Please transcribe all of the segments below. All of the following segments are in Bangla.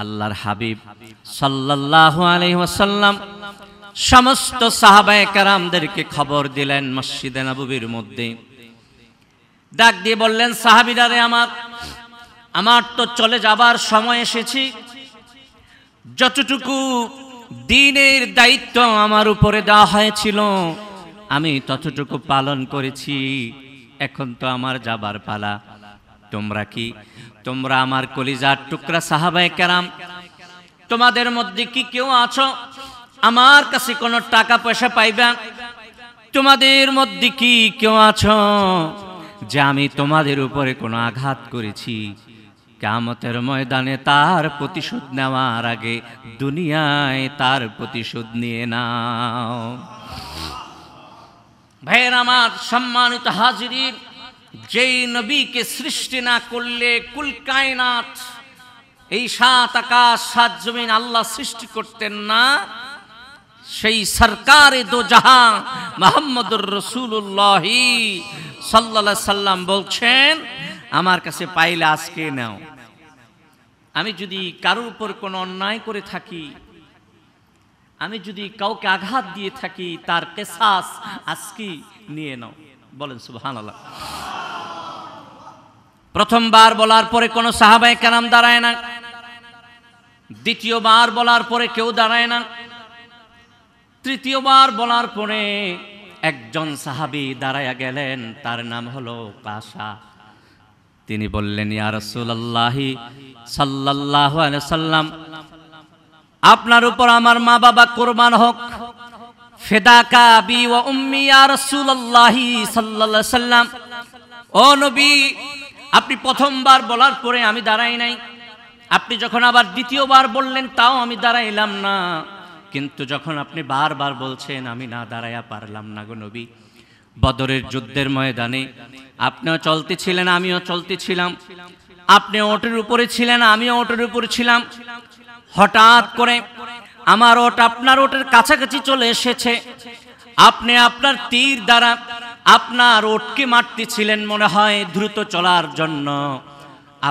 আল্লাহর হাবিব সাল্লাল্লাহু আলাইহি ওয়াসাল্লাম সমস্ত সাহাবায়ে কেরামদেরকে খবর দিলেন মসজিদে নববীর মধ্যে। ডাক দিয়ে বললেন, সাহাবীরা রে আমার তো চলে যাবার সময় এসেছে। যতটুকু দ্বীনের দায়িত্ব আমার উপরে দেওয়া হয়েছিল আমি ততটুকু পালন করেছি, এখন তো আমার যাবার পালা। তোমরা আমার কলিজার টুকরা সাহাবায়ে কেরাম, তোমাদের মধ্যে কি কেউ আছো আমার কাছে কোনো টাকা পয়সা পাইবা? তোমাদের মধ্যে কি কেউ আছো যে আমি তোমাদের উপরে কোনো আঘাত করেছি? কিয়ামতের ময়দানে তার প্রতিশোধ নেওয়ার আগে দুনিয়ায় তার প্রতিশোধ নিয়ে নাও। ভাইয়ের আমার, সম্মানিত হাজিরিন, যেই নবীকে সৃষ্টি না করলে কুল কায়নাত, এই 7 আকাশ 7 জমিন আল্লাহ সৃষ্টি করতেন না, সেই সরকারে দো জাহান মুহাম্মদুর রাসূলুল্লাহ সাল্লাল্লাহু আলাইহি সাল্লাম বলছেন, আমার কাছে পাইলে আজকে নাও। আমি যদি কারোর উপর কোনো অন্যায় করে থাকি, আমি যদি কাউকে আঘাত দিয়ে থাকি, তার কিসাস আজকে নিয়ে নাও। বলেন সুবহানাল্লাহ। প্রথমবার বলার পরে কোনো সাহাবায়ে কেরাম দাঁড়ায় না, দ্বিতীয়বার বলার পরে কেউ দাঁড়ায় না, তৃতীয়বার বলার পরে একজন সাহাবী দাঁড়ায়া গেলেন, তার নাম হলো কাশা। তিনি বললেন, ইয়া রাসূলুল্লাহ সাল্লাল্লাহু আলাইহি ওয়াসাল্লাম, আপনার উপর আমার মা বাবা কুরবান হোক, ফিদাকা আবি ওয়া উম্মি ইয়া রাসূলুল্লাহ সাল্লাল্লাহু আলাইহি ওয়াসাল্লাম। ও নবী, আপনি প্রথমবার বলার পরে আমি দাঁড়াই নাই, আপনি যখন আবার দ্বিতীয়বার বললেন তাও আমি দাঁড়াইলাম না, কিন্তু যখন আপনি বারবার বলছেন আমি না দাঁড়ায়া পারলাম না গো নবী। বদরের যুদ্ধের ময়দানে আপনিও চলতেছিলেন, আমিও চলতেছিলাম, আপনি ওটের উপরে ছিলেন, আমিও ওটের উপরে ছিলাম। হঠাৎ করে আমার ওট আপনার ওটের কাছাকাছি চলে এসেছে, আপনি আপনার তীর দ্বারা আপনার ওটকে মারতেছিলেন মনে হয় দ্রুত চলার জন্য।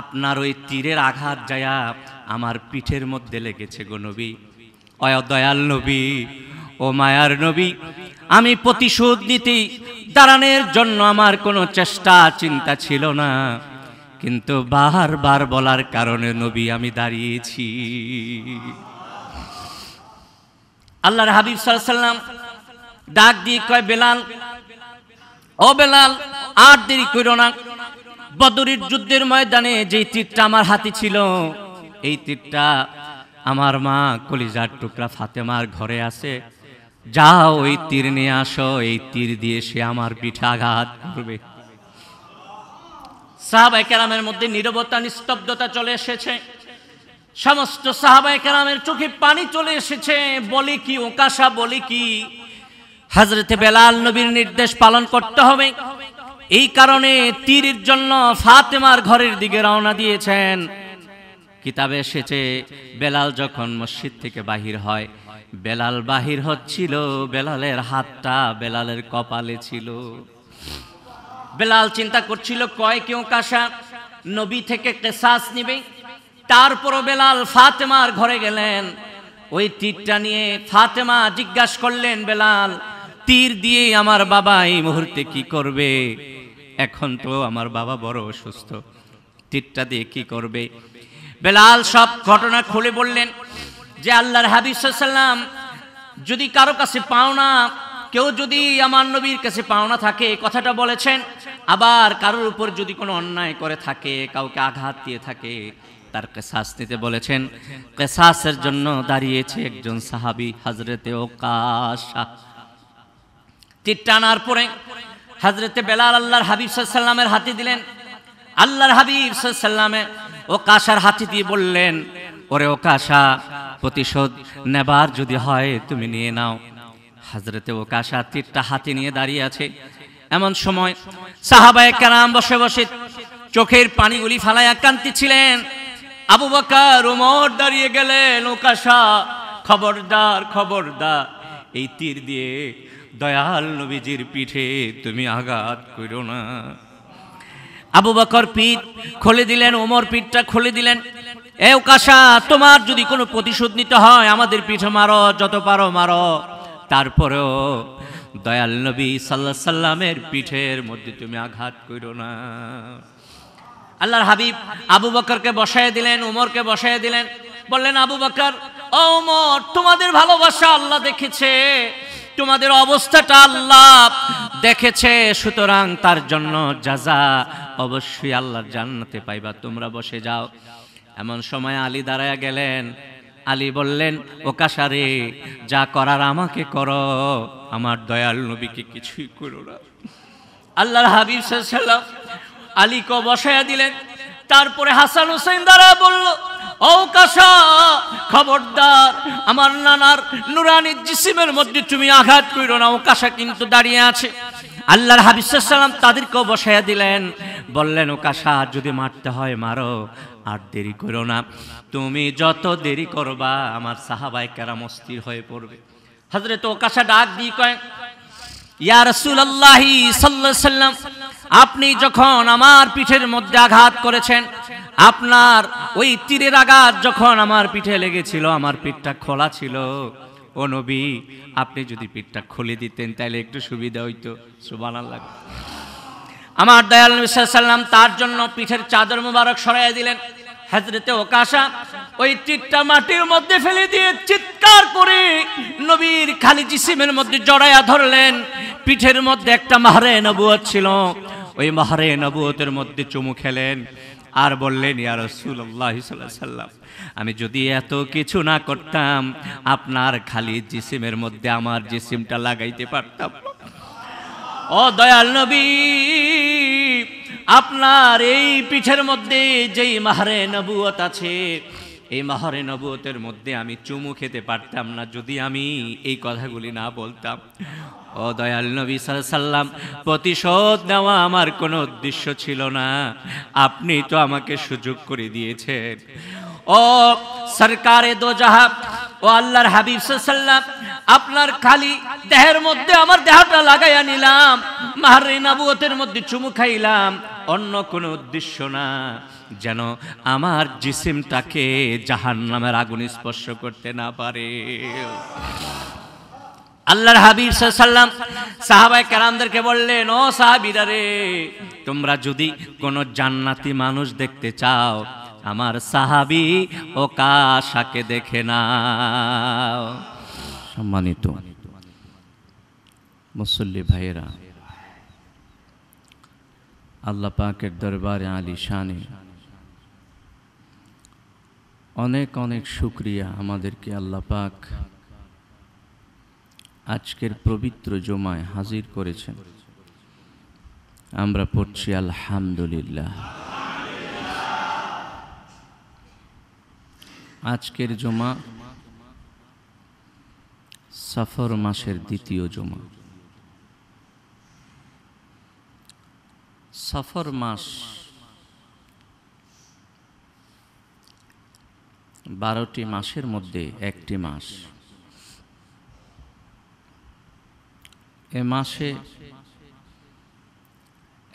আপনার ওই তীরের আঘাত যায়া আমার পিঠের মধ্যে লেগেছে গো নবী। ও দয়াল নবী, ও মায়ার নবী, আমি প্রতিশোধ নিতে দাঁড়ানোর জন্য আমার কোনো চেষ্টা চিন্তা ছিল না, কিন্তু বারবার বলার কারণে নবী আমি দাঁড়িয়েছি। আল্লাহর হাবিব সাল্লাল্লাহু আলাইহি ওয়াসাল্লাম ডাক দিয়ে কয়, বেলাল, ও বেলাল, আর দেরি কইরো না। বদরের যুদ্ধের ময়দানে যেই তীরটা আমার হাতে ছিল, এই তীরটা আমার মা কলিজার টুকরা ফাতেমার ঘরে আছে, যাও ওই তীর নিয়ে আসো, এই তীর দিয়ে সে আমার পিঠে আঘাত করবে। সাহাবায়ে কেরামের মধ্যে নীরবতা, নিস্তব্ধতা চলে এসেছে। সমস্ত সাহাবায়ে কেরামের চোখে পানি চলে এসেছে। বলে কি ওকাশা, বলে কি হযরতে বেলাল নবীর নির্দেশ পালন করতে হবে, এই কারণে তীরের জন্য ফাতেমার ঘরের দিকে রওনা দিয়েছেন। কিতাবে এসেছে, বেলাল যখন মসজিদ থেকে বাহির হয়, বেলাল বাহির হচ্ছিল, বেলালের হাতটা বেলালের কপালে ছিল। বেলাল চিন্তা করছিল, কয় কেউ কাশা নবী থেকে কিসাস নিবে। তারপরও বেলাল ফাতেমার ঘরে গেলেন, ওই তীরটা নিয়ে ফাতেমা জিজ্ঞাসা করলেন, বেলাল, তীর দিয়ে আমার বাবা এই মুহূর্তে কি করবে? এখন তো আমার বাবা বড় অসুস্থ, তীরটা দিয়ে কি করবে? বেলাল সব ঘটনা খুলে বললেন যে, আল্লাহর হাবিব সাল্লাল্লাহু আলাইহি ওয়াসাল্লাম, যদি কারো কাছে পাওনা, কেউ যদি আমার নবীর কাছে পাওনা থাকে কথাটা বলেছেন, আবার কারোর উপর যদি কোনো অন্যায় করে থাকে, কাউকে আঘাত দিয়ে থাকে, তার কিসাস নিতে বলেছেন। কিসাসের জন্য দাঁড়িয়েছে একজন সাহাবী, হযরতে ওকাশা। তীর টানার পরে হযরতে বেলাল আল্লাহর হাবিব সাল্লাল্লাহু আলাইহি ওয়াসাল্লামের হাতে দিলেন। আল্লাহর হাবিব সাল্লাল্লাহু আলাইহি ওয়াসাল্লাম ওকাশার হাতে দিয়ে বললেন, ওরে ওকাশা, প্রতিশোধ নেবার যদি হয় তুমি নিয়ে নাও। হযরতে ওকাশা তীরটা হাতে নিয়ে দাঁড়িয়ে আছে। এমন সময় সাহাবায়ে কেরাম বসে বসে চোখের পানিগুলি ফালাইয়া কাঁদতেছিলেন। আবু বকর, ওমর দাঁড়িয়ে গেলেন, ওকাশা খবরদার, খবরদার, এই তীর দিয়ে দয়াল নবীজির পিঠে তুমি আঘাত করো না। আবু বকর পিঠ খুলে দিলেন, ওমর পিঠটা খুলে দিলেন। এ ওকাশা, তোমার যদি কোনো প্রতিশোধ নিতে হয় আমাদের পিঠে মারো, যত পারো মারো, তারপরেও দয়াল নবী সাল্লাল্লাহু আলাইহি সাল্লামের পিঠের মধ্যে তুমি আঘাত করো না। আল্লাহর হাবিব আবু বকরকে বসায় দিলেন, উমরকে বসায় দিলেন, বললেন আবু বকর ও উমর, তোমাদের ভালোবাসা আল্লাহ দেখেছে, তোমাদের অবস্থাটা আল্লাহ দেখেছে, সুতরাং তার জন্য জাযা অবশ্যই আল্লাহর জান্নাতে পাইবা, তোমরা বসে যাও। এমন সময় আলী দাঁড়ায়া গেলেন। আলী বললেন ওকাশারে, যা করার আমাকে করো, আমার দয়াল নবীকে কিছুই করো না। আল্লাহর হাবিব সাল্লাল্লাহু আলাইহি ওয়াসাল্লাম আলীকে বসায়া দিলেন। তারপরে হাসান হুসাইন দ্বারা বলল ও ওকাশা, খবরদার আমার নানার নুরানি জিসিমের মধ্যে তুমি আঘাত করো না। ওকাশা কিন্তু দাঁড়িয়ে আছে। আল্লাহর হাবিব সাল্লাল্লাহু আলাইহি ওয়াসাল্লাম তাদেরকেও বসায়া দিলেন, বললেন ওকাশা যদি মারতে হয় মারো, আর দেরি করো না, তুমি যত দেরি করবা আমার সাহাবায়ে কেরাম অস্থির হয়ে পড়বে। হযরত ওকাশা ডাক দিয়ে কয় ইয়া রাসূলুল্লাহ সাল্লাল্লাহু আলাইহি ওয়াসাল্লাম, আপনি যখন আমার পিঠের মধ্যে আঘাত করেছেন, আপনার ওই তীরের আঘাত যখন আমার পিঠে লেগেছিল, আমার পিঠটা খোলা ছিল, ও নবী আপনি যদি পিঠটা খুলে দিতেন তাহলে একটু সুবিধা হইতো। সুবহানাল্লাহ। আমার দয়াল নবী সাল্লাল্লাহু আলাইহি ওয়াসাল্লাম তার জন্য পিঠের চাদর মোবারক সরাইয়া দিলেন। হযরতে ওকাশা ওই তীরটা মাটির মধ্যে ফেলে দিয়ে চিৎকার করে নবীর খালি জিসিমের মধ্যে জড়ায়া ধরলেন। পিঠের মধ্যে একটা মাহরে নবুয়ত ছিল, ওই মাহরে নবুয়তের মধ্যে চুমু খেলেন আর বললেন ইয়া রাসূলুল্লাহ সাল্লাল্লাহু আলাইহি ওয়াসাল্লাম, আমি যদি এত কিছু না করতাম আপনার খালি জিসিমের মধ্যে আমার জিসিমটা লাগাইতে পারতাম। ও দয়াল নবী, আপনার এই পিঠের মধ্যে যেই মাহরে নবুয়ত আছে, এই মাহরে নবুয়তের মধ্যে আমি চুমু খেতে পারতাম না যদি আমি এই কথাগুলি না বলতাম। ও দয়াল নবী সাল্লাল্লাহু আলাইহি ওয়াসাল্লাম, প্রতিশোধ নেওয়া আমার কোনো উদ্দেশ্য ছিল না, আপনি তো আমাকে সুযোগ করে দিয়েছেন। ও সরকারে দো জাহান, ও আল্লাহর হাবিব সাল্লাল্লাহু আলাইহি ওয়াসাল্লাম, আপনার খালি দেহের মধ্যে আমার দেহটা লাগাইয়া নিলাম, মাহরে নবুয়তের মধ্যে চুমু খাইলাম, অন্য কোনো উদ্দেশ্য না, যেন আমার জিসিমটাকে জাহান্নামের আগুন স্পর্শ করতে না পারে। আল্লাহর হাবিব সাল্লাল্লাহু আলাইহি ওয়াসাল্লাম সাহাবায়ে কেরামদেরকে বললেন ও সাহাবীরা রে, তোমরা যদি কোনো জান্নাতি মানুষ দেখতে চাও আমার সাহাবী ওকাশাকে দেখে নাও। সম্মানিত মুসল্লি ভাইয়েরা, আল্লাহ পাকের দরবারে আলিশানে অনেক অনেক শুকরিয়া, আমাদেরকে আল্লাহ পাক আজকের পবিত্র জুমায় হাজির করেছেন। আমরা পড়ছি আলহামদুলিল্লাহ। আজকের জুমা সফর মাসের দ্বিতীয় জুমা। সফর মাস 12টি মাসের মধ্যে একটি মাস। এ মাসে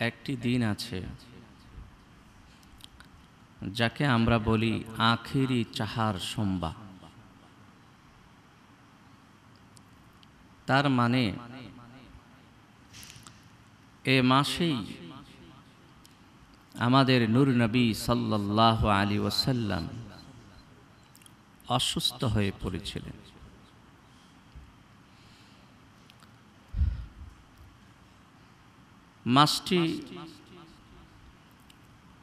একটি দিন আছে যাকে আমরা বলি আখিরি চাহার সোমবার। তার মানে এ মাসেই আমাদের নূর নবী সাল্লাল্লাহু আলাইহি ওয়াসাল্লাম অসুস্থ হয়ে পড়েছিলেন। মাসটি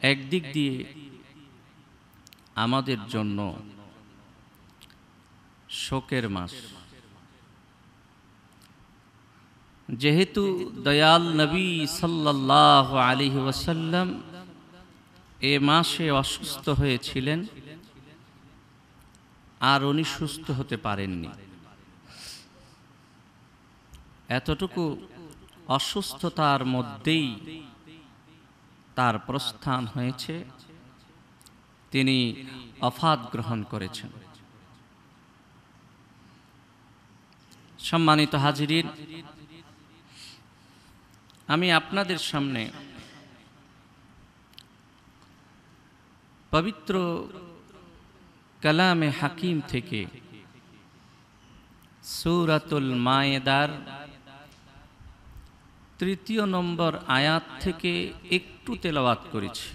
একদিক দিয়ে আমাদের জন্য শোকের মাস, যেহেতু দয়াল নবী সাল্লাল্লাহু আলাইহি ওয়াসাল্লাম এ মাসে অসুস্থ হয়েছিলেন আর উনি সুস্থ হতে পারেননি। এতটুকু অসুস্থতার মধ্যেই তার প্রস্থান হয়েছে, তিনি ওফাত গ্রহণ করেছেন। সম্মানিত হাজিরিন, আমি আপনাদের সামনে পবিত্র কালামে হাকিম থেকে সূরাতুল মায়েদার ৩য় নম্বর আয়াত থেকে একটু তেলাওয়াত করেছি।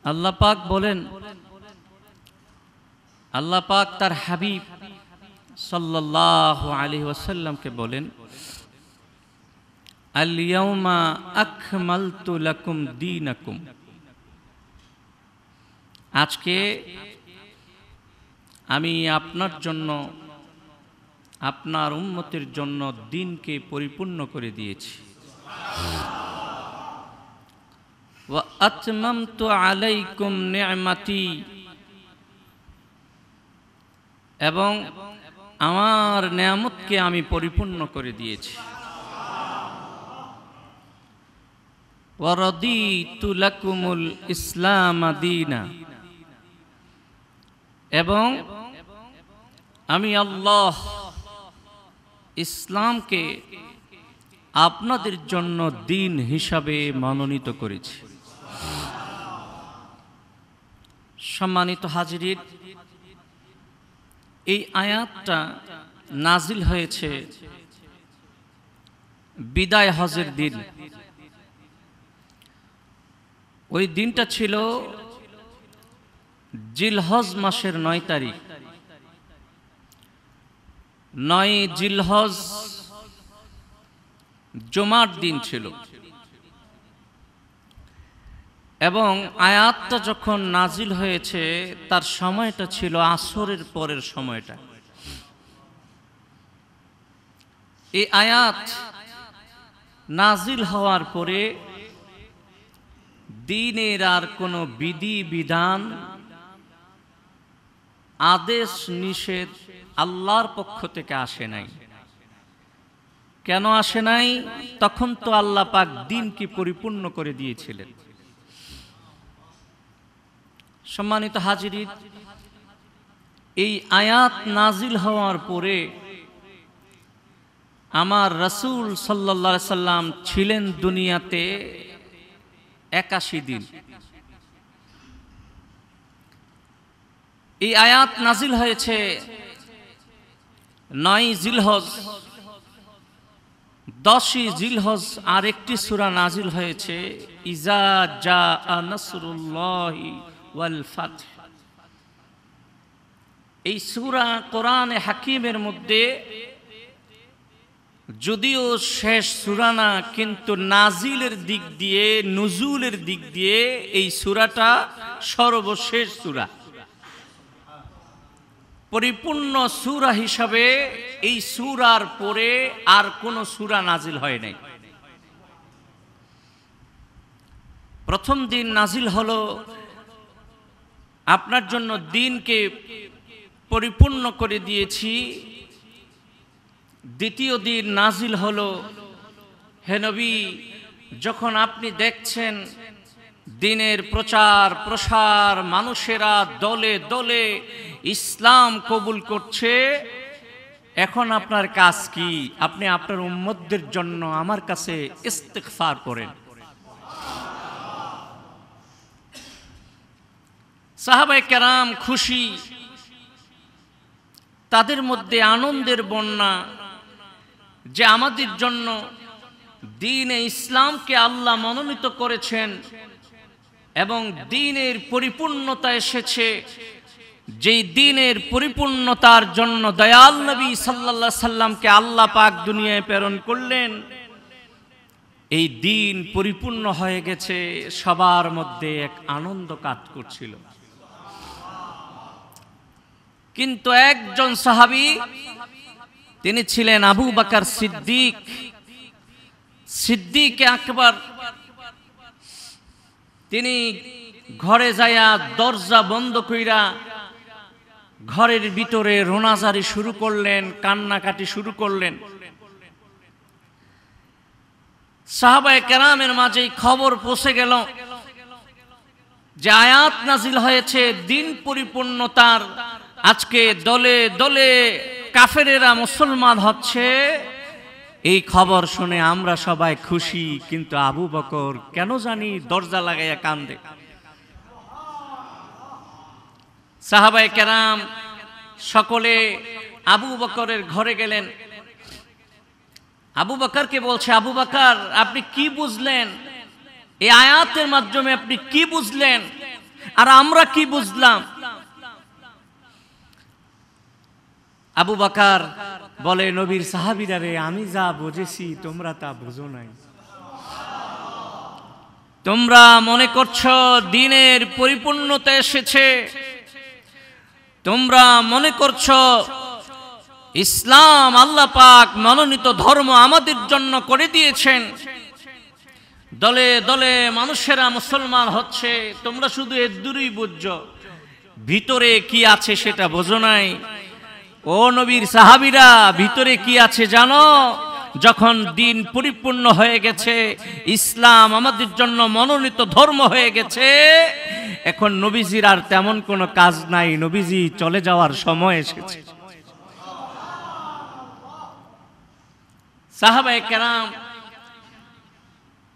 আল্লাহ পাক বলেন, আল্লাহ পাক তার হাবিব সাল্লাল্লাহু আলাইহি ওয়াসাল্লামকে বলেন, আল ইয়াউমা আকমালতু লাকুম দীনাকুম, আজকে আমি আপনার জন্য, আপনার উম্মতের জন্য দ্বীনকে পরিপূর্ণ করে দিয়েছি। ওয়া আতমামতু আলাইকুম নি'মাতি, এবং আমার নেয়ামতকে আমি পরিপূর্ণ করে দিয়েছি। ওয়া রাদিতু লাকুমুল ইসলাম দীনা, এবং আমি আল্লাহ ইসলামকে আপনাদের জন্য দ্বীন হিসাবে মনোনীত করেছি। সম্মানিত হাজিরিন, এই আয়াতটা নাজিল হয়েছে বিদায় হজের দিন। ওই দিনটা ছিল জিলহজ মাসের 9 তারিখ। 9 জিলহজ জুমার দিন ছিল, এবং আয়াতটা যখন নাজিল হয়েছে তার সময়টা ছিল আসরের পরের সময়টা। এই আয়াত নাজিল হওয়ার পরে দ্বীনের আর কোনো বিধি বিধান, আদেশ নিষেধ আল্লাহর পক্ষ থেকে আসে নাই। কেন আসে নাই? তখন তো আল্লাহ পাক দ্বীনকে পরিপূর্ণ করে দিয়েছিলেন। সম্মানিত হাজিরিন, এই আয়াত নাজিল হওয়ার পরে আমার রাসূল সাল্লাল্লাহু আলাইহি সাল্লাম ছিলেন দুনিয়াতে 81 দিন। এই আয়াত নাজিল হয়েছে 9 জিলহজ, 10 জিলহজ আর একটি সূরা নাজিল হয়েছে ইজা জাআ নাসরুল্লাহি ওয়াল ফাতহ। এই সূরা কোরআনে হাকিমের মধ্যে যদিও শেষ সূরা না, কিন্তু নাজিলের দিক দিয়ে, নুজুলের দিক দিয়ে এই সূরাটা সর্বশেষ সূরা। পরিপূর্ণ সূরা হিসাবে এই সূরার পরে আর কোনো সূরা নাজিল হয় নাই। প্রথম দিন নাজিল হলো আপনার জন্য দ্বীনকে পরিপূর্ণ করে দিয়েছি। দ্বিতীয় দিন নাজিল হলো, হে নবী, যখন আপনি দেখছেন দ্বীনের প্রচার প্রসার, মানুষেরা দলে দলে ইসলাম কবুল করছে, এখন আপনার কাজ কি? আপনি আপনার উম্মতদের জন্য আমার কাছে ইস্তিগফার করেন। সাহাবায়ে কেরাম খুশি, তাদের মধ্যে আনন্দের বন্যা যে আমাদের জন্য দ্বীনে ইসলামকে আল্লাহ মনোনীত করেছেন এবং দ্বীনের পরিপূর্ণতা এসেছে। যেই দ্বীনের পরিপূর্ণতার জন্য দয়াল নবী সাল্লাল্লাহু আলাইহি সাল্লামকে আল্লাহ পাক দুনিয়ায় প্রেরণ করলেন, এই দ্বীন পরিপূর্ণ হয়ে গেছে। সবার মধ্যে এক আনন্দ কাজ করছিল। কিন্তু একজন সাহাবী, তিনি ছিলেন আবু বকর সিদ্দিক, সিদ্দিক আকবর। তিনি ঘরে যায়া দরজা বন্ধ কইরা ঘরের ভিতরে রোনাজারি শুরু করলেন, কান্নাকাটি শুরু করলেন। সাহাবায়ে কেরামের মাঝে খবর পৌঁছে গেল যে আয়াত নাজিল হয়েছে দ্বীন পরিপূর্ণতার। আজকে দলে দলে কাফেরেরা মুসলমান হচ্ছে। এই খবর শুনে আমরা সবাই খুশি, কিন্তু আবু বকর কেন জানি দরজা লাগাইয়া কান্দে। সাহাবায়ে কেরাম সকলে আবু বকরের ঘরে গেলেন। আবু বকরকে বলছে, আবু বকর আপনি কি বুঝলেন এই আয়াতের মাধ্যমে, আপনি কি বুঝলেন আর আমরা কি বুঝলাম? আবু বকর বলে, নবীর সাহাবীরা রে, আমি যা বুঝেছি তোমরা তা বুঝো নাই। তোমরা মনে করছো দ্বীনের পরিপূর্ণতা এসেছে, তোমরা মনে করছো ইসলাম আল্লাহ পাক মনোনীত ধর্ম আমাদের জন্য করে দিয়েছেন, দলে দলে মানুষেরা মুসলমান হচ্ছে, তোমরা শুধু এর দূরই বুঝছো, ভিতরে কি আছে সেটা বোঝো নাই। ও নবীর সাহাবীরা, ভিতরে কি আছে জানো? যখন দ্বীন পরিপূর্ণ হয়ে গেছে, ইসলাম আমাদের জন্য মনোনীত ধর্ম হয়ে গেছে, এখন নবীজির আর তেমন কোনো কাজ নাই, নবীজি চলে যাওয়ার সময় এসেছে। সাহাবায়ে কেরাম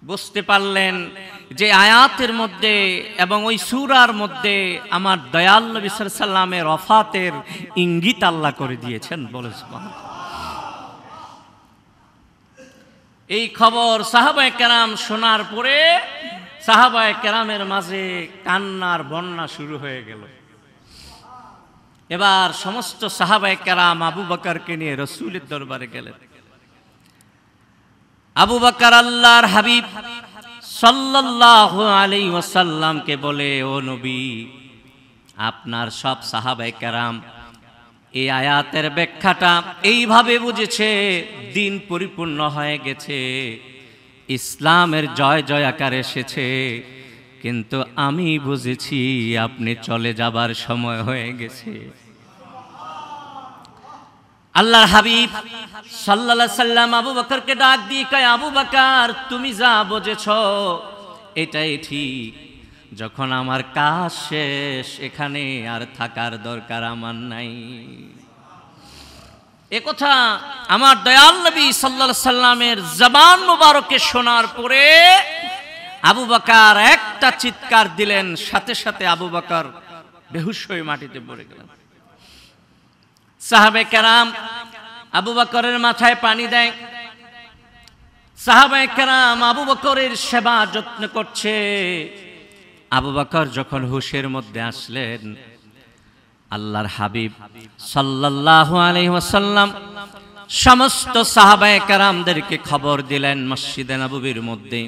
বুঝতে পারলেন যে আয়াতের মধ্যে এবং ওই সূরার মধ্যে আমার দয়াল নবী সাল্লাল্লাহু আলাইহি ওয়াসাল্লামের ওয়াফাতের ইঙ্গিত আল্লাহ করে দিয়েছেন। বলে সুবহানাল্লাহ। এই খবর সাহাবায়ে কেরাম শোনার পরে সাহাবায়ে কেরামের মাঝে কান্নার বন্যা শুরু হয়ে গেল। এবার সমস্ত সাহাবায়ে কেরাম আবু বকরকে নিয়ে রাসূলের দরবারে গেলেন। আবু বকর আল্লাহর হাবিব সাল্লাল্লাহু আলাইহি ওয়াসাল্লামকে বলে, ও নবী, আপনার সব সাহাবায়ে কেরাম এই আয়াতের ব্যাখ্যাটা এইভাবে বুঝেছে, দ্বীন পরিপূর্ণ হয়ে গেছে, ইসলামের জয় জয়াকার এসেছে, কিন্তু আমি বুঝেছি আপনি চলে যাবার সময় হয়ে গেছে। আল্লাহর হাবিব সাল্লাল্লাহু আলাইহি সাল্লাম আবু বকরকে ডাক দিয়ে কয়, আবু বকর তুমি যা বুঝেছো এটাই ঠিক, যখন আমার কাজ শেষ এখানে আর থাকার দরকার আমার নাই। এ কথা আমার দয়াল নবী সাল্লাল্লাহু আলাইহি সাল্লামের জবান মুবারকে শোনার পরে আবু বকর একটা চিৎকার দিলেন, সাথে সাথে আবু বকর বেহুশ হয়ে মাটিতে পড়ে গেলেন। সাহাবায়ে কেরাম আবু বকরের মাথায় পানি দেয়, সাহাবায়ে কেরাম আবু বকরের সেবা যত্ন করছে। আবু বকর যখন হুশের মধ্যে আসলেন, আল্লাহর হাবিব সাল্লাল্লাহু আলাইহি ওয়াসাল্লাম সমস্ত সাহাবায়ে কেরামদেরকে খবর দিলেন। মসজিদে নববীর মধ্যে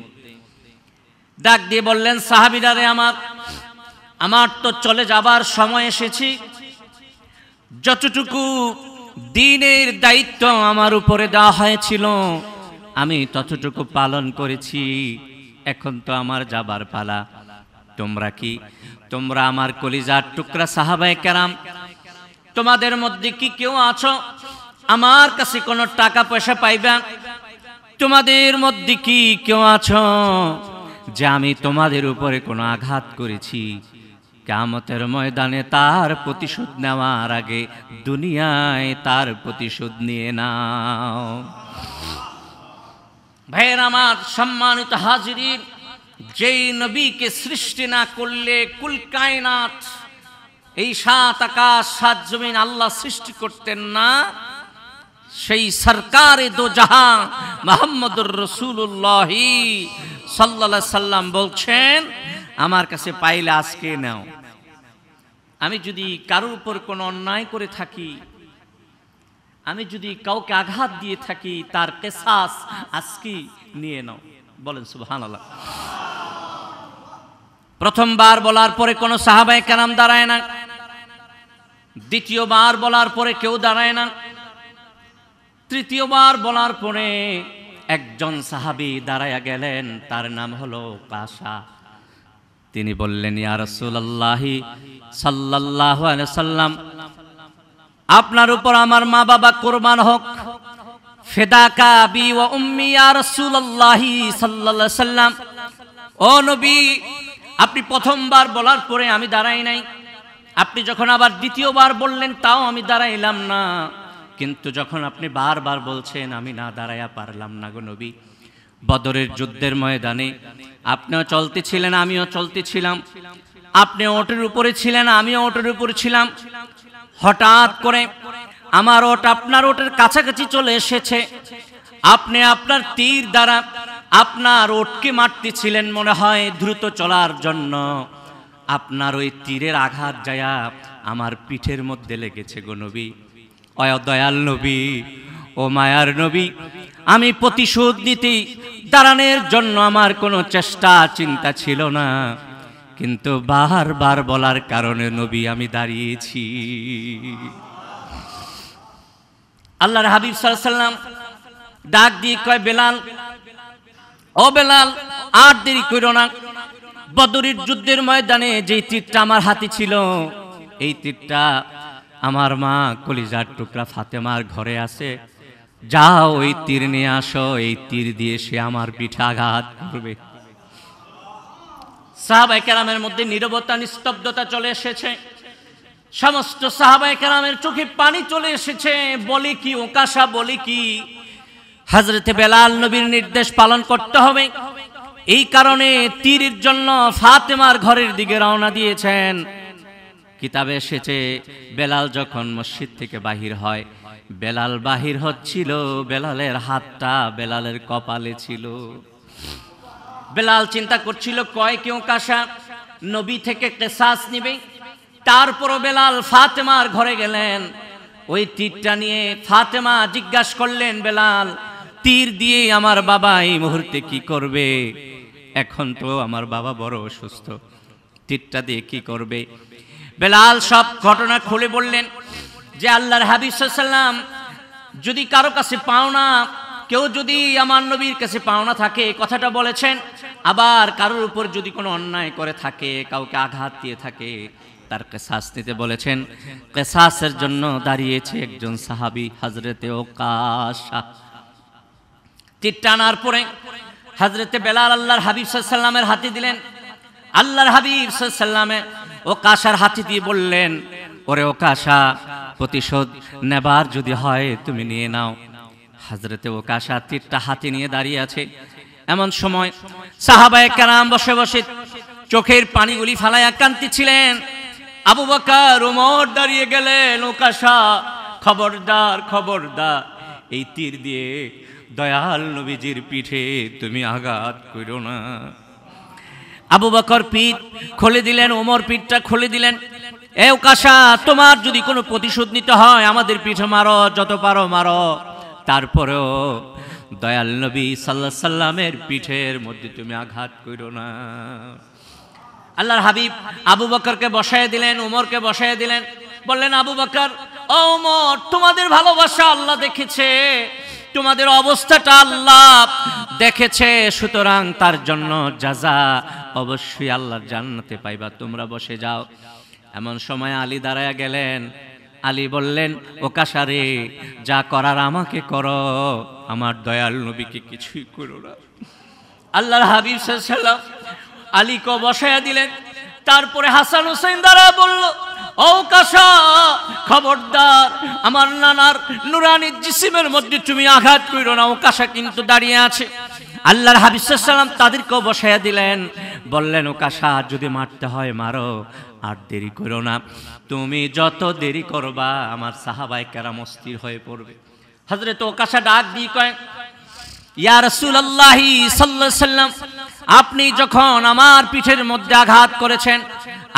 ডাক দিয়ে বললেন, সাহাবীরা রে, আমার তো চলে যাবার সময় এসেছে, যতটুকু দ্বীনের দায়িত্ব আমার উপরে দেওয়া হয়েছিল আমি ততটুকু পালন করেছি, এখন তো আমার যাবার পালা। তোমরা আমার কলিজার টুকরা সাহাবায়ে কেরাম, তোমাদের মধ্যে কি কেউ আছো আমার কাছে কোনো টাকা পয়সা পাইবা? তোমাদের মধ্যে কি কেউ আছো যে আমি তোমাদের উপরে কোনো আঘাত করেছি? কিয়ামতের ময়দানে তার প্রতিশোধ নেওয়ার আগে দুনিয়ায় তার প্রতিশোধ নিয়ে নাও। ভাইয়ের আমার, সম্মানিত হাজিরিন, যেই নবীকে সৃষ্টি না করলে কুল কায়নাত, এই 7 আকাশ 7 জমিন আল্লাহ সৃষ্টি করতেন না, সেই সরকারে দো জাহান মুহাম্মদুর রাসূলুল্লাহ সাল্লাল্লাহু আলাইহি সাল্লাম বলছেন, আমার কাছে পাইলে আজকে নাও। আমি যদি কারোর উপর কোনো অন্যায় করে থাকি, আমি যদি কাউকে আঘাত দিয়ে থাকি, তার কিসাস আজকে নিয়ে নাও। বলেন সুবহানাল্লাহ। প্রথমবার বলার পরে কোনো সাহাবায়ে কেরাম দাঁড়ায় না, দ্বিতীয়বার বলার পরে কেউ দাঁড়ায় না, তৃতীয়বার বলার পরে একজন সাহাবী দাঁড়ায়া গেলেন, তার নাম হলো কাশা। তিনি বললেন, ইয়া রাসূলুল্লাহ সাল্লাল্লাহু আলাইহি ওয়াসাল্লাম, আপনার উপর আমার মা বাবা কুরবান হোক, ফিদাকা আবি ওয়া উম্মি ইয়া রাসূলুল্লাহ সাল্লাল্লাহু আলাইহি ওয়াসাল্লাম। ও নবী, আপনি প্রথমবার বলার পরে আমি দাঁড়াই নাই, আপনি যখন আবার দ্বিতীয়বার বললেন তাও আমি দাঁড়াইলাম না, কিন্তু যখন আপনি বারবার বলছেন আমি না দাঁড়ায়া পারলাম না গো নবী। বদরের যুদ্ধের ময়দানে আপনিও চলতেছিলেন, আমিও চলতেছিলাম, আপনি ওটের উপরে ছিলেন, আমিও ওটের উপরে ছিলাম। হঠাৎ করে আমার ওট আপনার ওটের কাছাকাছি চলে এসেছে। আপনি আপনার তীর দ্বারা আপনার ওটকে মারতেছিলেন মনে হয় দ্রুত চলার জন্য। আপনার ওই তীরের আঘাত যায়া আমার পিঠের মধ্যে লেগেছে গো নবী। ও দয়াল নবী, ও মায়ার নবী, আমি প্রতিশোধ নিতে দাঁড়ানোর জন্য আমার কোনো চেষ্টা চিন্তা ছিল না, কিন্তু বারবার বলার কারণে নবী আমি দাঁড়িয়েছি। আল্লাহর হাবিব সাল্লাল্লাহু আলাইহি সাল্লাম ডাক দিয়ে কয়, বেলাল, ও বেলাল, আর দেরি কইরো না। বদরের যুদ্ধের ময়দানে যেই তীরটা আমার হাতে ছিল, এই তীরটা আমার মা কলিজার টুকরা ফাতেমার ঘরে আছে। যাও ওই তীর নিয়ে আসো, এই তীর দিয়ে সে আমার পিঠে আঘাত করবে। সাহাবায়ে কেরামের মধ্যে নীরবতা, নিস্তব্ধতা চলে এসেছে। সমস্ত সাহাবায়ে কেরামের চোখে পানি চলে এসেছে। বলে কি ওকাশা, বলে কি? হযরতে বেলাল নবীর নির্দেশ পালন করতে হবে, এই কারণে তীরের জন্য ফাতেমার ঘরের দিকে রওনা দিয়েছেন। কিতাবে এসেছে বেলাল যখন মসজিদ থেকে বাহির হয়, বেলাল বাহির হচ্ছিল, বেলালের হাতটা বেলালের কপালে ছিল। বেলাল চিন্তা করছিল কয় কেউ কাশা নবী থেকে কিসাস নিবে। তারপরও বেলাল ফাতেমার ঘরে গেলেন, ওই তীরটা নিয়ে ফাতেমা জিজ্ঞাসা করলেন, বেলাল, তীর দিয়ে আমার বাবা এই মুহূর্তে কি করবে? এখন তো আমার বাবা বড় অসুস্থ, তীরটা দিয়ে কি করবে? বেলাল সব ঘটনা খুলে বললেন যে আল্লাহর হাবিব সাল্লাল্লাহু আলাইহি ওয়াসাল্লাম যদি কারো কাছে পাওনা, কেউ যদি আমার নবীর কাছে পাওনা থাকে কথাটা বলেছেন, আবার কারোর উপর যদি কোনো অন্যায় করে থাকে, কাউকে আঘাত দিয়ে থাকে, তার কিসাস নিতে বলেছেন। কিসাসের জন্য দাঁড়িয়েছে একজন সাহাবী হযরতে ওকাশা। তীর টানার পরে হযরতে বেলাল আল্লাহর হাবিব সাল্লাল্লাহু আলাইহি ওয়াসাল্লামের হাতে দিলেন। আল্লাহর হাবিব সাল্লাল্লাহু আলাইহি ওয়াসাল্লামে ওকাশার হাতে দিয়ে বললেন, ওরে ওকাশা, প্রতিশোধ নেবার যদি হয় তুমি নিয়ে নাও। হযরতে ওকাশা তীরটা হাতে নিয়ে দাঁড়িয়ে আছে। এমন সময় সাহাবায়ে কেরাম বসে বসে চোখের পানিগুলি ফালাইয়া কাঁদতেছিলেন। আবু বকর, ওমর দাঁড়িয়ে গেলেন, ওকাশা খবরদার, খবরদার, এই তীর দিয়ে দয়াল নবীজির পিঠে তুমি আঘাত করো না। আবু বকর পিঠ খুলে দিলেন, ওমর পিঠটা খুলে দিলেন। এ ওকাশা, তোমার যদি কোনো প্রতিশোধ নিতে হয় আমাদের পিঠে মারো, যত পারো মারো, তারপরেও দয়াল নবী সাল্লাল্লাহু আলাইহি সাল্লামের পিঠের মধ্যে তুমি আঘাত করো না। আল্লাহর হাবিব আবু বকরকে বসায় দিলেন, ওমরকে বসায় দিলেন। বললেন, আবু বকর, ও ওমর, তোমাদের ভালোবাসা আল্লাহ দেখেছে, তোমাদের অবস্থাটা আল্লাহ দেখেছে, সুতরাং তার জন্য জাযা অবশ্যই আল্লাহর জান্নাতে পাইবা, তোমরা বসে যাও। এমন সময় আলী দাঁড়ায়া গেলেন। আলী বললেন, ওকাশা রে, যা করার আমাকে করো, আমার দয়াল নবীকে কিছুই করো না। আল্লাহর হাবিব সাল্লাল্লাহু আলাইহি ওয়াসাল্লাম আলীকে বসায়া দিলেন। তারপরে হাসান হোসেন দ্বারা বলল, ও ওকাশা, খবরদার, আমার নানার নুরানি জিসিমের মধ্যে তুমি আঘাত করো না। ওকাশা কিন্তু দাঁড়িয়ে আছে। আল্লাহর হাবিব সাল্লাল্লাহু আলাইহি ওয়াসাল্লাম তাদেরকেও বসায়া দিলেন। বললেন, ওকাশা, যদি মারতে হয় মারো, আর দেরি করো না। তুমি যত দেরি করবা আমার সাহাবায়ে কেরাম অস্থির হয়ে পড়বে। হযরত ওকাশা ডাক দিয়ে কয়, ইয়া রাসূলুল্লাহ সাল্লাল্লাহু আলাইহি ওয়াসাল্লাম, আপনি যখন আমার পিঠের মধ্যে আঘাত করেছেন,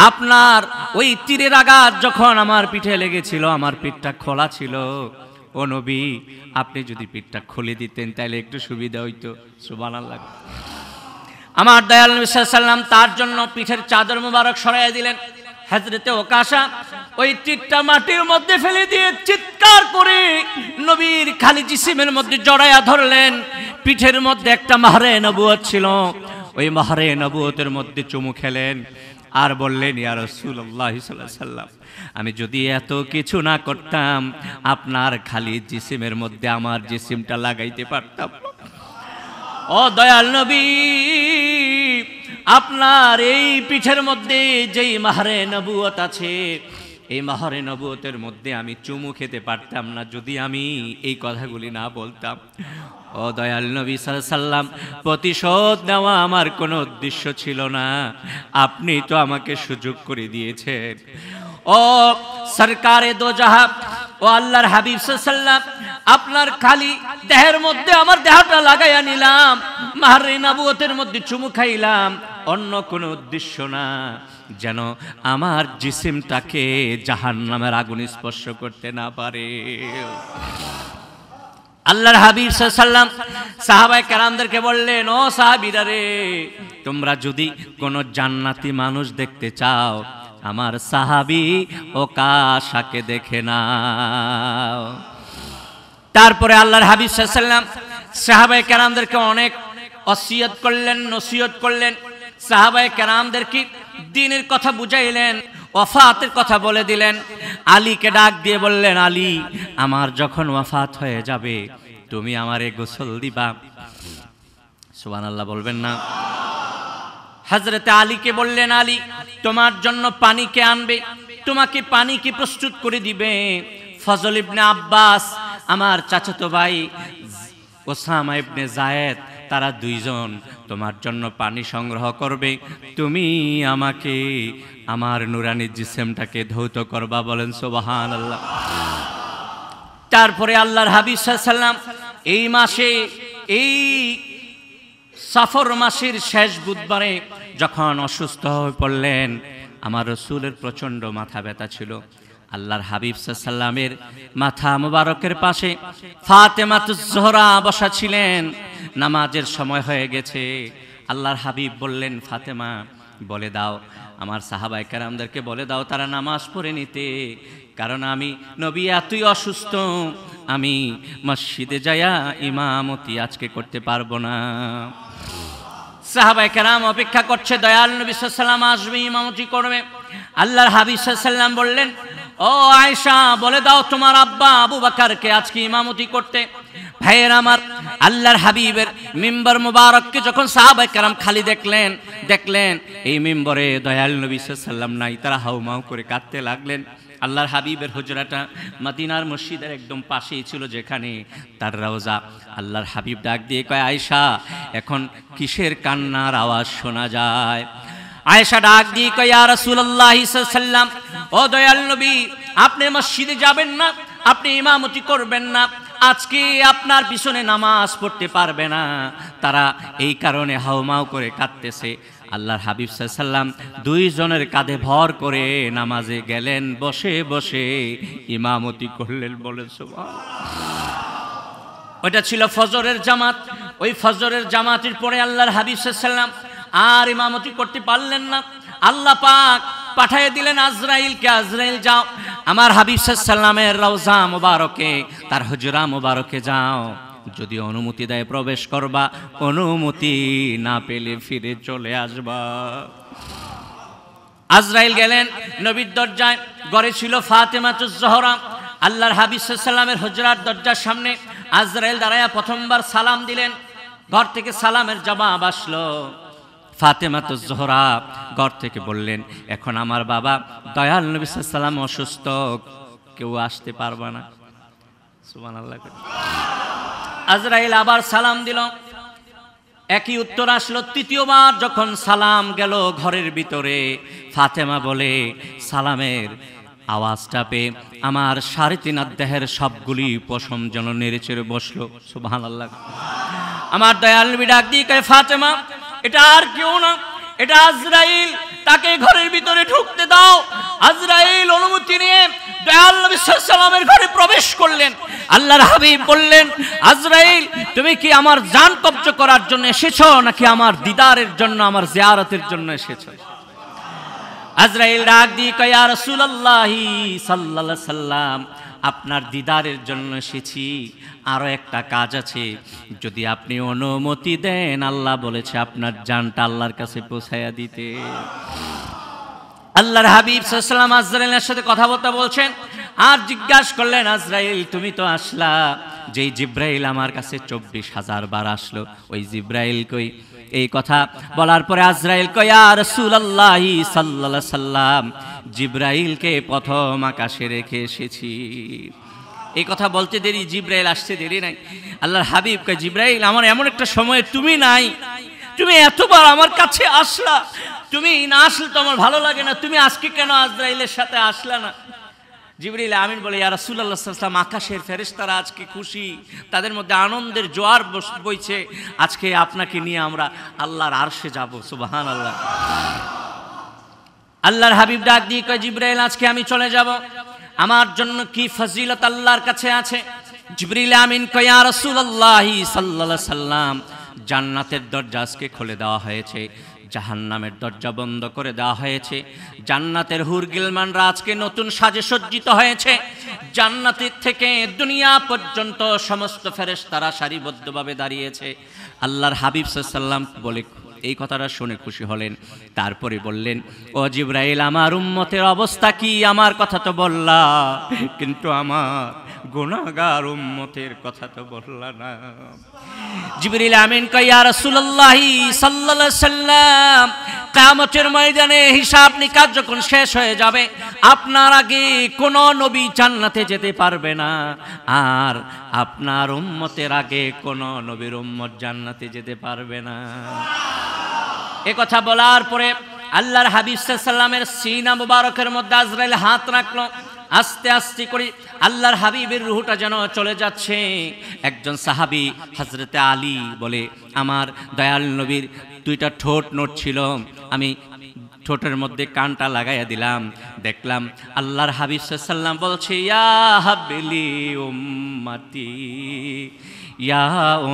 আপনার ওই তীরের আঘাত যখন আমার পিঠে লেগেছিল, আমার পিঠটা খোলা ছিল। ও নবী, আপনি যদি পিঠটা খুলে দিতেন তাহলে একটু সুবিধা হইতো। সুবহানাল্লাহ। আমার দয়াল নবী সাল্লাল্লাহু আলাইহি ওয়াসাল্লাম তার জন্য পিঠের চাদর মোবারক সরাইয়া দিলেন। হযরতে ওকাশা ওই তীরটা মাটির মধ্যে ফেলে দিয়ে চিৎকার করে নবীর খালি জিসিমের মধ্যে জড়াইয়া ধরলেন। পিঠের মধ্যে একটা মাহরে নবুয়ত ছিল, ওই মাহরে নবুয়তের মধ্যে চুমু খেলেন আর বললেন, ইয়া রাসূলুল্লাহ সাল্লাল্লাহু আলাইহি ওয়াসাল্লাম, আমি যদি এত কিছু না করতাম আপনার খালি জিসিমের মধ্যে আমার জিসিমটা লাগাইতে পারতাম। ও দয়াল নবী, আপনার এই পিঠের মধ্যে যেই মাহরে নবুয়ত আছে, এই মাহরে নবুয়তের মধ্যে আমি চুমু খেতে পারতাম না যদি আমি এই কথাগুলি না বলতাম। ও দয়াল নবী সাল্লাল্লাহু আলাইহি সাল্লাম, প্রতিশোধ নেওয়া আমার কোনো উদ্দেশ্য ছিল না, আপনি তো আমাকে সুযোগ করে দিয়েছেন। ও সরকারে দো জাহান, ও আল্লাহর হাবিব সাল্লাল্লাহু আলাইহি সাল্লাম, আপনার খালি দেহের মধ্যে আমার দেহটা লাগাইয়া নিলাম, মাহরে নবুয়তের মধ্যে চুমু খাইলাম, অন্য কোনো উদ্দেশ্য না, যেন আমার জিসিমটাকে জাহান্নামের আগুন স্পর্শ করতে না পারে। আল্লাহর হাবিব সাল্লাল্লাহু আলাইহি সাল্লাম সাহাবায়ে কেরামদেরকে বললেন, ও সাহাবীরা রে, তোমরা যদি কোনো জান্নাতি মানুষ দেখতে চাও, আমার সাহাবী ওকাশাকে দেখে নাও। তারপরে আল্লাহর হাবিব সাল্লাল্লাহু আলাইহি সাল্লাম সাহাবায়ে কেরামদেরকে অনেক ওসিয়ত করলেন, নসিহত করলেন, সাহাবায়ে কেরামদেরকে দ্বীনের কথা বুঝাইলেন, ওয়াফাতের কথা বলে দিলেন। আলীকে ডাক দিয়ে বললেন, আলী, আমার যখন ওয়াফাত হয়ে যাবে তুমি আমারে গোসল দিবা। সুবহানাল্লাহ বলবেন না? হযরতে আলীকে বললেন, আলী, তোমার জন্য পানি কে আনবে? তোমাকে পানি কি প্রস্তুত করে দিবে? ফজল ইবনে আব্বাস, আমার চাচাতো ভাই ওসামা ইবনে যায়েদ, তারা দুইজন তোমার জন্য পানি সংগ্রহ করবে, তুমি আমাকে আমার নুরানি জিসিমটাকে ধৌত করবা। বলেন সুবহানাল্লাহ। তারপরে আল্লাহর হাবিব সাল্লাল্লাহু আলাইহি সাল্লাম এই মাসে, এই সফর মাসের শেষ বুধবারে যখন অসুস্থ হয়ে পড়লেন, আমার রাসূলের প্রচন্ড মাথা ব্যথা ছিল। আল্লাহর হাবিব সাল্লাল্লাহু আলাইহি সাল্লামের মাথা মুবারকের পাশে ফাতেমাতুজ জোহরা বসা ছিলেন। নামাজের সময় হয়ে গেছে। আল্লাহর হাবিব বললেন, ফাতেমা, বলে দাও আমার সাহাবায়ে কেরামদেরকে বলে দাও তারা নামাজ পড়ে নিতে, কারণ আমি নবী এতই অসুস্থ, আমি মসজিদে যায়া ইমামতি আজকে করতে পারবো না। সাহাবায়ে কেরাম অপেক্ষা করছে, দয়াল নবী সাল্লাল্লাহু আলাইহি সাল্লাম আসবে, ইমামতি করবে। আল্লাহর হাবিব সাল্লাল্লাহু আলাইহি সাল্লাম বললেন, ও আয়েশা, বলে দাও তোমার আব্বা আবু বকরকে আজকে ইমামতি করতে। ভাইয়ের আমার, আল্লাহর হাবিবের মিম্বর মুবারককে যখন সাহাবায়ে কেরাম খালি দেখলেন এই মিম্বরে দয়াল নবী সাল্লাল্লাহু আলাইহি সাল্লাম নাই, তারা হাউমাউ করে কাঁদতে লাগলেন। আল্লাহর হাবিবের হুজরাটা মদিনার মসজিদের একদম পাশেই ছিল, যেখানে তার রওজা। আল্লাহর হাবিব ডাক দিয়ে কয়, আয়েশা, এখন কিসের কান্নার আওয়াজ শোনা যায়? আয়েশা ডাক দিয়ে কয়, ইয়া রাসূলুল্লাহ সাল্লাল্লাহু আলাইহি সাল্লাম, ও দয়াল নবী, আপনি মসজিদে যাবেন না, আপনি ইমামতি করবেন না, আজকে আপনার পিছনে নামাজ পড়তে পারবে না, তারা এই কারণে হাউমাউ করে কাঁদতেছে। আল্লাহর হাবিব সাল্লাল্লাহু আলাইহি সাল্লাম দুইজনের কাঁধে ভর করে নামাজে গেলেন, বসে বসে ইমামতি করলেন। বলেন সুবহানাল্লাহ। ওটা ছিল ফজরের জামাত। ওই ফজরের জামাতের পরে আল্লাহর হাবিব সাল্লাল্লাহু আলাইহি সাল্লাম আর ইমামতি করতে পারলেন না। আল্লাহ পাক পাঠিয়ে দিলেন আজরাইলকে, আজরাইল যাও আমার হাবিব সাল্লাল্লাহু আলাইহি সাল্লামের রওজা মুবারকে, তার হুজরা মুবারকে যাও, যদি অনুমতি দেয় প্রবেশ করবা, অনুমতি না পেলে ফিরে চলে আসবা। আজরাইল গেলেন নবীর দরজায়, ঘরে ছিল ফাতেমাতুজ জোহরা। আল্লাহর হাবিব সাল্লাল্লাহু আলাইহি সাল্লামের হুজরার দরজার সামনে আজরাইল দাঁড়ায়া প্রথমবার সালাম দিলেন। ঘর থেকে সালামের জবাব আসলো। ফাতেমাতুজ জোহরা ঘর থেকে বললেন, এখন আমার বাবা দয়াল নবী সাল্লাল্লাহু আলাইহি সাল্লাম অসুস্থ, কেউ আসতে পারবে না। সুবহানাল্লাহ। আজরাইল আবার সালাম দিল, একই উত্তর আসলো। তৃতীয়বার যখন সালাম গেল ঘরের ভিতরে, ফাতেমা বলে, সালামের আওয়াজটা পেয়ে আমার 3.5 দেহের সবগুলি পশম যেন নেড়েচেড়ে বসলো। সুবহানাল্লাহ। আমার দয়াল নবী ডাক দিয়ে কয়, ফাতেমা, এটা আর কেউ না, এটা আজরাইল, তাকে ঘরের ভিতরে ঢুকতে দাও। আজরাইল অনুমতি নিয়ে দয়াল নবী সাল্লাল্লাহু আলাইহি সাল্লামের ঘরে প্রবেশ করলেন। আল্লাহর হাবিব বললেন, আজরাইল, তুমি কি আমার জান কবজ করার জন্য এসেছো, নাকি আমার দিদারের জন্য, আমার জিয়ারতের জন্য এসেছো? আজরাইল ডাক দিয়ে কয়, ইয়া রাসূলুল্লাহ সাল্লাল্লাহু আলাইহি সাল্লাম, আপনার দিদারের জন্য এসেছি, আরো একটা কাজ আছে, যদি আপনি অনুমতি দেন, আল্লাহ বলেছে আপনার জানটা আল্লাহর কাছে পৌঁছায়া দিতে। আল্লাহর হাবিব সাল্লাল্লাহু আলাইহি সাল্লাম আজরাইলের সাথে কথা বলছেন, আর জিজ্ঞাসা করলেন, আজরাইল, তুমি তো আসলা, যেই জিব্রাইল আমার কাছে 24,000 বার আসলো, ওই জিব্রাইল কই? এই কথা বলার পরে আজরাইল কয়, ইয়া রাসূলুল্লাহি সাল্লাল্লাহু আলাইহি সাল্লাম, জিব্রাইলকে প্রথম আকাশে রেখে এসেছি। এই কথা বলতে দেরি, জিব্রাইল আসতে দেরি নাই। আল্লাহর হাবিব কয়, জিব্রাইল, আমার এমন একটা সময় তুমি নাই, তুমি এতবার আমার কাছে আসলা, তুমি না আসলে তো আমার ভালো লাগে না, তুমি আজকে কেন আজরাইলের সাথে আসলা না? জিবরিল আমিন বলে, ইয়া রাসূলুল্লাহ সাল্লাল্লাহু আলাইহি ওয়াসাল্লাম, আকাশের ফেরেশতারা আজকে খুশি, তাদের মধ্যে আনন্দের জোয়ার বইছে, আজকে আপনাকে নিয়ে আমরা আল্লাহর আরশে যাব। সুবহানাল্লাহ। আল্লাহর হাবিব ডাক দিয়ে কয়, জিবরাইল, আজকে আমি চলে যাব, আমার জন্য কি ফজিলত আল্লাহর কাছে আছে? জিবরিল আমিন কয়, ইয়া রাসূলুল্লাহ সাল্লাল্লাহু আলাইহি ওয়াসাল্লাম, জান্নাতের দরজা আজকে খুলে দেওয়া হয়েছে, জাহান্নামের দরজা বন্ধ করে দেওয়া হয়েছে, জান্নাতের হুর গিলমানরা আজকে নতুন সাজে সজ্জিত হয়েছে, জান্নাতের থেকে দুনিয়া পর্যন্ত সমস্ত ফেরেশতারা সারিবদ্ধভাবে দাঁড়িয়েছে। আল্লাহর হাবিব সাল্লাল্লাহু আলাইহি ওয়াসাল্লাম বলে এই কথাটা শুনে খুশি হলেন। তারপরে বললেন, ও জিবরাইল, আমার উম্মতের অবস্থা কি? আমার কথা তো বললা, কিন্তু আমার গুনাহগার উম্মতের কথা তো বললা না। জিবরিল আমিন কয়, ইয়া রাসূলুল্লাহ সাল্লাল্লাহু আলাইহি ওয়াসাল্লাম, কিয়ামতের ময়দানে হিসাব নিকাশ যখন শেষ হয়ে যাবে, আপনার আগে কোন নবী জান্নাতে যেতে পারবে না, আর আপনার উম্মতের আগে কোন নবীর উম্মত জান্নাতে যেতে পারবে না। এ কথা বলার পরে আল্লাহর হাবিব সাল্লাল্লাহু আলাইহি ওয়াসাল্লামের সিনা মুবারকের মধ্যে আজরাইল হাত রাখলো। আস্তে আস্তে করে আল্লাহর হাবিবের রূহটা যেন চলে যাচ্ছে। একজন সাহাবী হযরতে আলী বলে, আমার দয়াল নবীর দুইটা ঠোঁট নড়ছিল, আমি ঠোঁটের মধ্যে কানটা লাগাইয়া দিলাম, দেখলাম আল্লাহর হাবিব সাল্লাল্লাহু আলাইহি ওয়াসাল্লাম বলছে, ইয়া হাবলি উম্মতি, ইয়া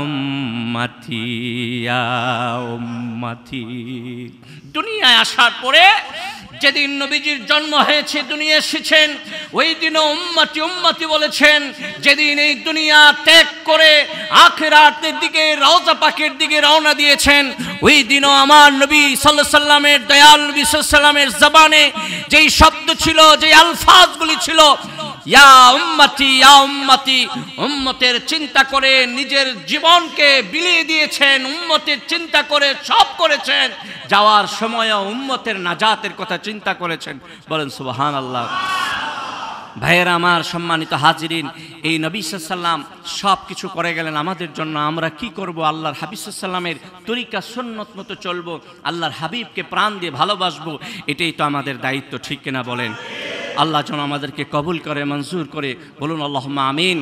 উম্মতি, ইয়া উম্মতি। দুনিয়ায় আসার পরে যেদিন নবীজির জন্ম হয়েছে, দুনিয়া এসেছেন, ওই দিনও উম্মতি উম্মতি বলেছেন। যেদিন এই দুনিয়া ত্যাগ করে আখিরাতের দিকে, রওজা পাকের দিকে রওনা দিয়েছেন, ওই দিনও আমার নবী সাল্লাল্লাহু আলাইহি সাল্লামের, দয়াল নবী সাল্লাল্লাহু আলাইহি সাল্লামের জবানে যেই শব্দ ছিল, যেই আলফাজগুলি ছিল, ইয়া উম্মতি, ইয়া উম্মতি, উম্মতের চিন্তা করে নিজের জীবনকে বিলিয়ে দিয়েছেন, উম্মতের চিন্তা করে সব করেছেন, যাওয়ার সময়ও উম্মতের নাজাতের কথা চিন্তা করেছেন। বলেন সুবহানাল্লাহ। ভাইয়েরা আমার, সম্মানিত হাজিরিন, এই নবী সাল্লাল্লাহু আলাইহি সাল্লাম সব কিছু করে গেলেন আমাদের জন্য। আমরা কি করব? আল্লাহর হাবিব সাল্লাল্লাহু আলাইহি সাল্লামের তরিকা সুন্নত মতো চলবো, আল্লাহর হাবিবকে প্রাণ দিয়ে ভালোবাসবো, এটাই তো আমাদের দায়িত্ব, ঠিক কিনা বলেন? আল্লাহ যেন আমাদেরকে কবুল করে, মঞ্জুর করে, বলুন আল্লাহুম্মা আমিন।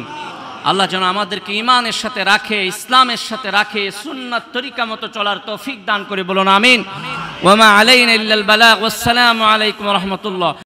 আল্লাহ যেন আমাদেরকে ঈমানের সাথে রাখে, ইসলামের সাথে রাখে, সুন্নাত তরিকা মতো চলার তৌফিক দান করে, বলুন আমিন। ওয়া মা আলাইনা ইল্লাল বালাগ। ওয়াসসালামু আলাইকুম ওয়া রাহমাতুল্লাহ।